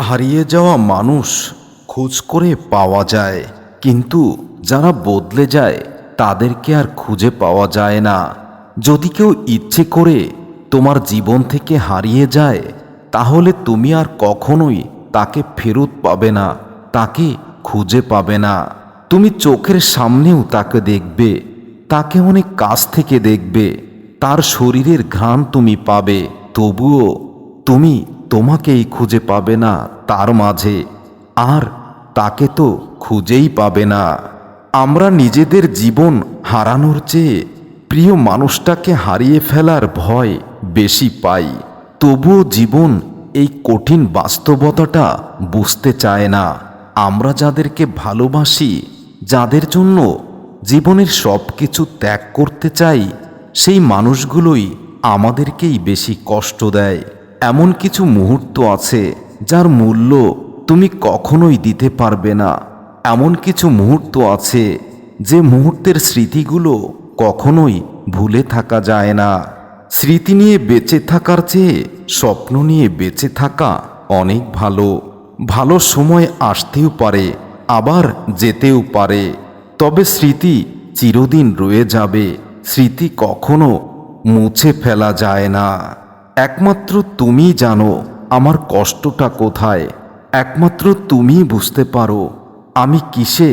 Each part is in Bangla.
হারিয়ে যাওয়া মানুষ খোঁজ করে পাওয়া যায়, কিন্তু যারা বদলে যায় তাদেরকে আর খুঁজে পাওয়া যায় না। যদি কেউ ইচ্ছে করে তোমার জীবন থেকে হারিয়ে যায়, তাহলে তুমি আর কখনোই তাকে ফেরত পাবে না, তাকে খুঁজে পাবে না। তুমি চোখের সামনেও তাকে দেখবে, তাকে অনেক কাছ থেকে দেখবে, তার শরীরের ঘ্রাণ তুমি পাবে, তবুও তুমি তোমাকেই খুঁজে পাবে না তার মাঝে, আর তাকে তো খুঁজেই পাবে না। আমরা নিজেদের জীবন হারানোর চেয়ে প্রিয় মানুষটাকে হারিয়ে ফেলার ভয় বেশি পাই। তবুও জীবন এই কঠিন বাস্তবতাটা বুঝতে চায় না। আমরা যাদেরকে ভালোবাসি, যাদের জন্য জীবনের সব কিছু ত্যাগ করতে চাই, সেই মানুষগুলোই আমাদেরকেই বেশি কষ্ট দেয়। এমন কিছু মুহূর্ত আছে যার মূল্য তুমি কখনোই দিতে পারবে না। এমন কিছু মুহূর্ত আছে যে মুহূর্তের স্মৃতিগুলো কখনোই ভুলে থাকা যায় না। স্মৃতি নিয়ে বেঁচে থাকার চেয়ে স্বপ্ন নিয়ে বেঁচে থাকা অনেক ভালো। ভালো সময় আসতেও পারে, আবার যেতেও পারে, তবে স্মৃতি চিরদিন রয়ে যাবে। স্মৃতি কখনো মুছে ফেলা যায় না। একমাত্র তুমি জানো আমার কষ্টটা কোথায়। একমাত্র তুমি বুঝতে পারো আমি কিসে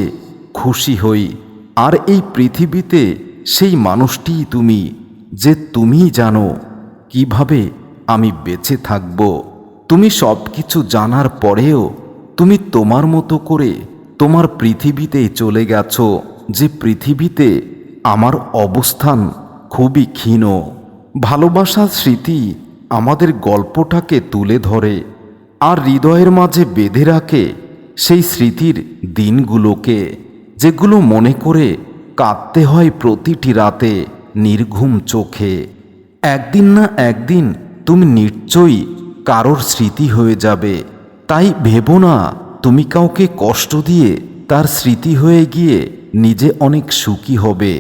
খুশি হই। আর এই পৃথিবীতে সেই মানুষটিই তুমি, যে তুমি জানো কিভাবে আমি বেঁচে থাকব। তুমি সব কিছু জানার পরেও তুমি তোমার মতো করে তোমার পৃথিবীতেই চলে গেছো, যে পৃথিবীতে আমার অবস্থান খুবই ক্ষীণ। ভালোবাসার স্মৃতি আমাদের গল্পটাকে তুলে ধরে আর হৃদয়ের মাঝে বেঁধে রাখে সেই স্মৃতির দিনগুলোকে, যেগুলো মনে করে কাঁদতে হয় প্রতিটি রাতে নির্ঘুম চোখে। একদিন না একদিন তুমি নিশ্চয়ই কারোর স্মৃতি হয়ে যাবে। তাই ভেবো না তুমি কাউকে কষ্ট দিয়ে তার স্মৃতি হয়ে গিয়ে নিজে অনেক সুখী হবে।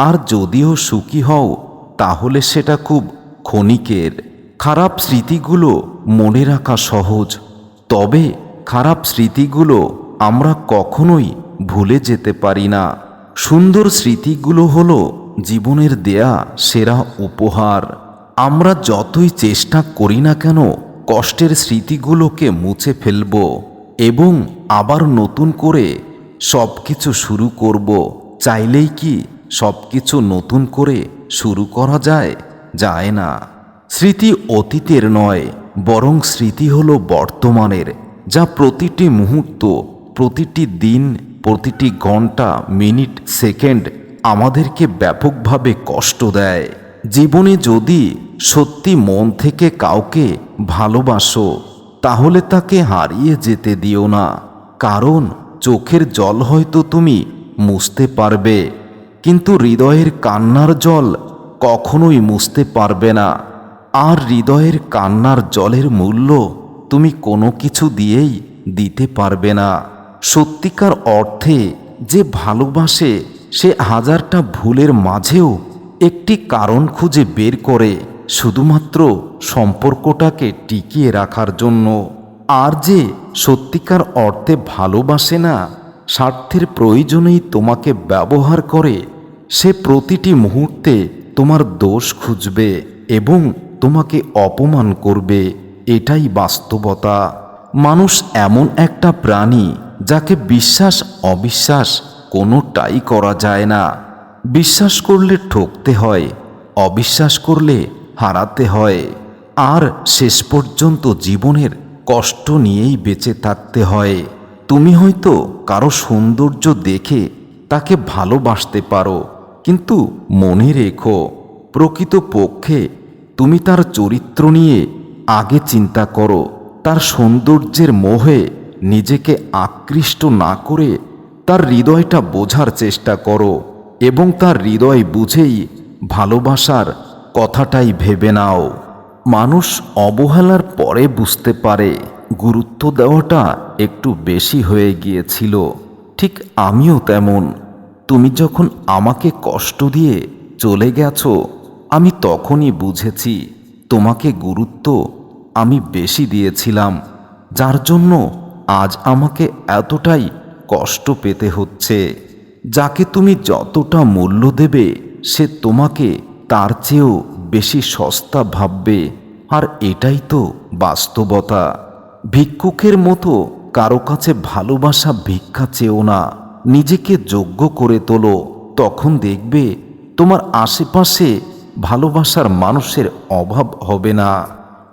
আর যদিও সুখী হও, তাহলে সেটা খুব ক্ষণিকের। খারাপ স্মৃতিগুলো মনে রাখা সহজ, তবে খারাপ স্মৃতিগুলো আমরা কখনোই ভুলে যেতে পারি না। সুন্দর স্মৃতিগুলো হলো জীবনের দেয়া সেরা উপহার। আমরা যতই চেষ্টা করি না কেন কষ্টের স্মৃতিগুলোকে মুছে ফেলব এবং আবার নতুন করে সব কিছু শুরু করব, চাইলেই কি সব কিছু নতুন করে শুরু করা যায়? যায় না। স্মৃতি অতীতের নয়, বরং স্মৃতি হলো বর্তমানের, যা প্রতিটি মুহূর্ত, প্রতিটি দিন, প্রতিটি ঘন্টা, মিনিট, সেকেন্ড আমাদেরকে ব্যাপকভাবে কষ্ট দেয়। জীবনে যদি সত্যি মন থেকে কাউকে ভালোবাসো, তাহলে তাকে হারিয়ে যেতে দিও না। কারণ চোখের জল হয়তো তুমি মুছতে পারবে, কিন্তু হৃদয়ের কান্নার জল কখনোই মুছতে পারবে না। আর হৃদয়ের কান্নার জলের মূল্য তুমি কোনো কিছু দিয়েই দিতে পারবে না। সত্যিকার অর্থে যে ভালোবাসে, সে হাজারটা ভুলের মাঝেও একটি কারণ খুঁজে বের করে শুধুমাত্র সম্পর্কটাকে টিকিয়ে রাখার জন্য। আর যে সত্যিকার অর্থে ভালোবাসে না, স্বার্থের প্রয়োজনেই তোমাকে ব্যবহার করে, সে প্রতিটি মুহূর্তে তোমার দোষ খুঁজবে এবং তোমাকে অপমান করবে। এটাই বাস্তবতা। মানুষ এমন একটা প্রাণী যাকে বিশ্বাস অবিশ্বাস কোনোটাই করা যায় না। বিশ্বাস করলে ঠকতে হয়, অবিশ্বাস করলে হারাতে হয়, আর শেষ পর্যন্ত জীবনের কষ্ট নিয়েই বেঁচে থাকতে হয়। তুমি হয়তো কারো সৌন্দর্য দেখে তাকে ভালোবাসতে পারো, কিন্তু মনে রেখো, প্রকৃতপক্ষে তুমি তার চরিত্র নিয়ে আগে চিন্তা করো। তার সৌন্দর্যের মোহে নিজেকে আকৃষ্ট না করে তার হৃদয়টা বোঝার চেষ্টা করো এবং তার হৃদয় বুঝেই ভালোবাসার কথাটাই ভেবে নাও। মানুষ অবহেলার পরে বুঝতে পারে গুরুত্ব দেওয়াটা একটু বেশি হয়ে গিয়েছিল। ঠিক আমিও তেমন। তুমি যখন আমাকে কষ্ট দিয়ে চলে গেছো, আমি তখনই বুঝেছি তোমাকে গুরুত্ব আমি বেশি দিয়েছিলাম। যার জন্য আজ আমাকে এতটাই কষ্ট পেতে হচ্ছে। যাকে তুমি যতটা মূল্য দেবে সে তোমাকে তার চেয়েও বেশি সস্তা ভাববে। আর এটাই তো বাস্তবতা। ভিক্ষুকের মতো কারো কাছে ভালোবাসা ভিক্ষা চেও না, নিজেকে যোগ্য করে তোলো। তখন দেখবে তোমার আশেপাশে ভালোবাসার মানুষের অভাব হবে না।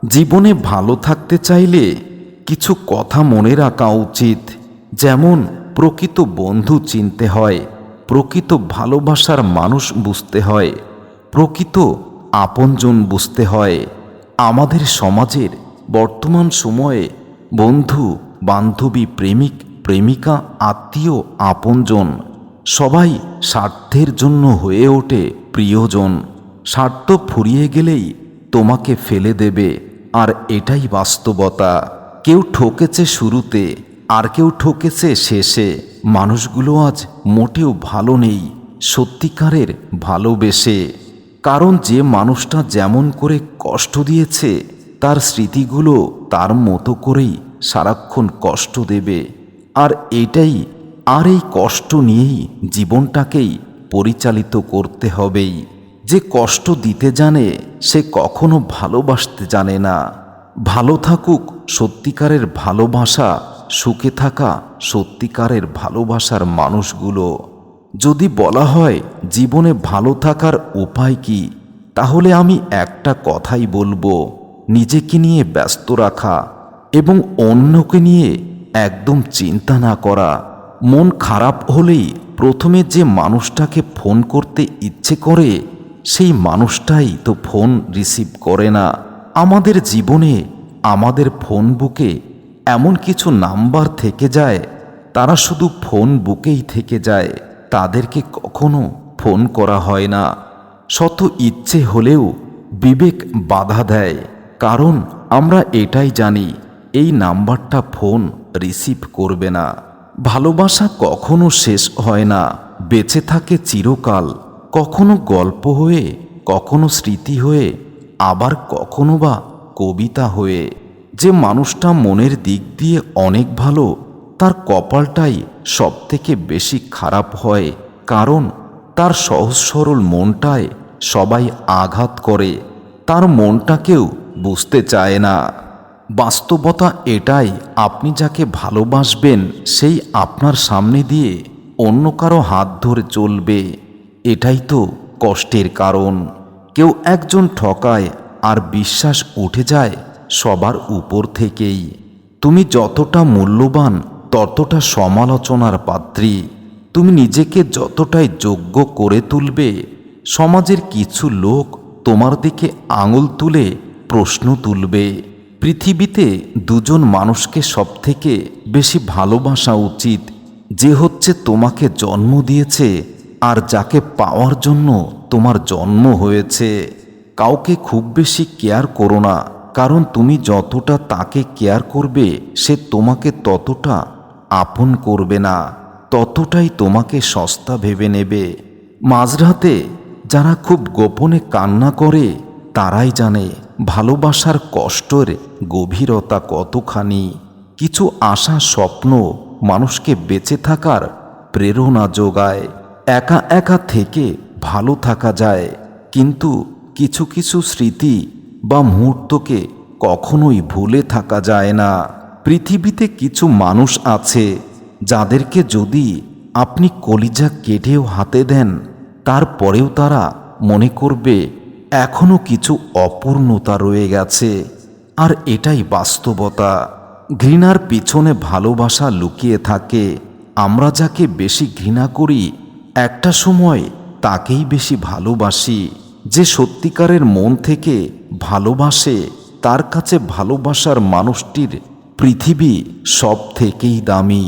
জীবনে ভালো থাকতে চাইলে কিছু কথা মনে রাখা উচিত। যেমন প্রকৃত বন্ধু চিনতে হয়, প্রকৃত ভালোবাসার মানুষ বুঝতে হয়, প্রকৃত আপনজন বুঝতে হয়। আমাদের সমাজের বর্তমান সময়ে বন্ধু বান্ধবী প্রেমিক প্রেমিকা আত্মীয় আপনজন সবাই স্বার্থের জন্য হয়ে ওঠে প্রিয়জন। স্বার্থ ফুরিয়ে গেলেই তোমাকে ফেলে দেবে, আর এটাই বাস্তবতা। কেউ ঠকেছে শুরুতে আর কেউ ঠকেছে শেষে। মানুষগুলো আজ মোটেও ভালো নেই সত্যিকারের ভালোবেসে। কারণ যে মানুষটা যেমন করে কষ্ট দিয়েছে তার স্মৃতিগুলো তার মতো করেই সারাক্ষণ কষ্ট দেবে। আর এই কষ্ট নিয়েই জীবনটাকেই পরিচালিত করতে হবেই। যে কষ্ট দিতে জানে সে কখনো ভালোবাসতে জানে না। ভালো থাকুক সত্যিকারের ভালোবাসা, সুখে থাকা সত্যিকারের ভালোবাসার মানুষগুলো। যদি বলা হয় জীবনে ভালো থাকার উপায় কি, তাহলে আমি একটা কথাই বলবো, নিজেকে নিয়ে ব্যস্ত রাখা এবং অন্যকে নিয়ে একদম চিন্তা না করা। মন খারাপ হলেই প্রথমে যে মানুষটাকে ফোন করতে ইচ্ছে করে সেই মানুষটাই তো ফোন রিসিভ করে না। আমাদের জীবনে আমাদের ফোন বুকে এমন কিছু নাম্বার থেকে যায়, তারা শুধু ফোন বুকেই থেকে যায়, তাদেরকে কখনো ফোন করা হয় না। শত ইচ্ছে হলেও বিবেক বাধা দেয়, কারণ আমরা এটাই জানি এই নাম্বারটা ফোন রিসিভ করবে না। ভালোবাসা কখনো শেষ হয় না, বেঁচে থাকে চিরকাল। কখনো গল্প হয়ে, কখনো স্মৃতি হয়ে, আবার কখনো বা কবিতা হয়ে। যে মানুষটা মনের দিক দিয়ে অনেক ভালো তার কপালটাই সবথেকে বেশি খারাপ হয়, কারণ তার সহজ সরল মনটায় সবাই আঘাত করে, তার মনটাকেও বুঝতে চায় না। বাস্তবতা এটাই, আপনি যাকে ভালোবাসবেন সেই আপনার সামনে দিয়ে অন্য কারো হাত ধরে চলবে। এটাই তো কষ্টের কারণ। কেউ একজন ঠকায় আর বিশ্বাস উঠে যায় সবার উপর থেকেই। তুমি যতটা মূল্যবান ততটা সমালোচনার পাত্রী। তুমি নিজেকে যতটাই যোগ্য করে তুলবে, সমাজের কিছু লোক তোমার দিকে আঙুল তুলে প্রশ্ন তুলবে। পৃথিবীতে দুজন মানুষকে সবথেকে বেশি ভালোবাসা উচিত, যে হচ্ছে তোমাকে জন্ম দিয়েছে আর যাকে পাওয়ার জন্য তোমার জন্ম হয়েছে। কাউকে খুব বেশি কেয়ার করো না, কারণ তুমি যতটা তাকে কেয়ার করবে সে তোমাকে ততটা আপন করবে না, ততটাই তোমাকে সস্তা ভেবে নেবে। মাঝরাতে যারা খুব গোপনে কান্না করে তারাই জানে ভালোবাসার কষ্টের গভীরতা কতখানি। কিছু আশা স্বপ্ন মানুষকে বেঁচে থাকার প্রেরণা যোগায়। একা একা থেকে ভালো থাকা যায়, কিন্তু কিছু কিছু স্মৃতি বা মুহূর্তকে কখনোই ভুলে থাকা যায় না। পৃথিবীতে কিছু মানুষ আছে যাদেরকে যদি আপনি কলিজা কেটেও হাতে দেন, তারপরেও তারা মনে করবে এখনো কিছু অপূর্ণতা রয়ে গেছে। আর এটাই বাস্তবতা। ঘৃণার পিছনে ভালোবাসা লুকিয়ে থাকে। আমরা যাকে বেশি ঘৃণা করি একটা সময় তাকেই বেশি ভালোবাসি। যে সত্যিকারের মন থেকে ভালোবাসে তার কাছে ভালোবাসার মানুষটির পৃথিবী সব থেকেই দামি।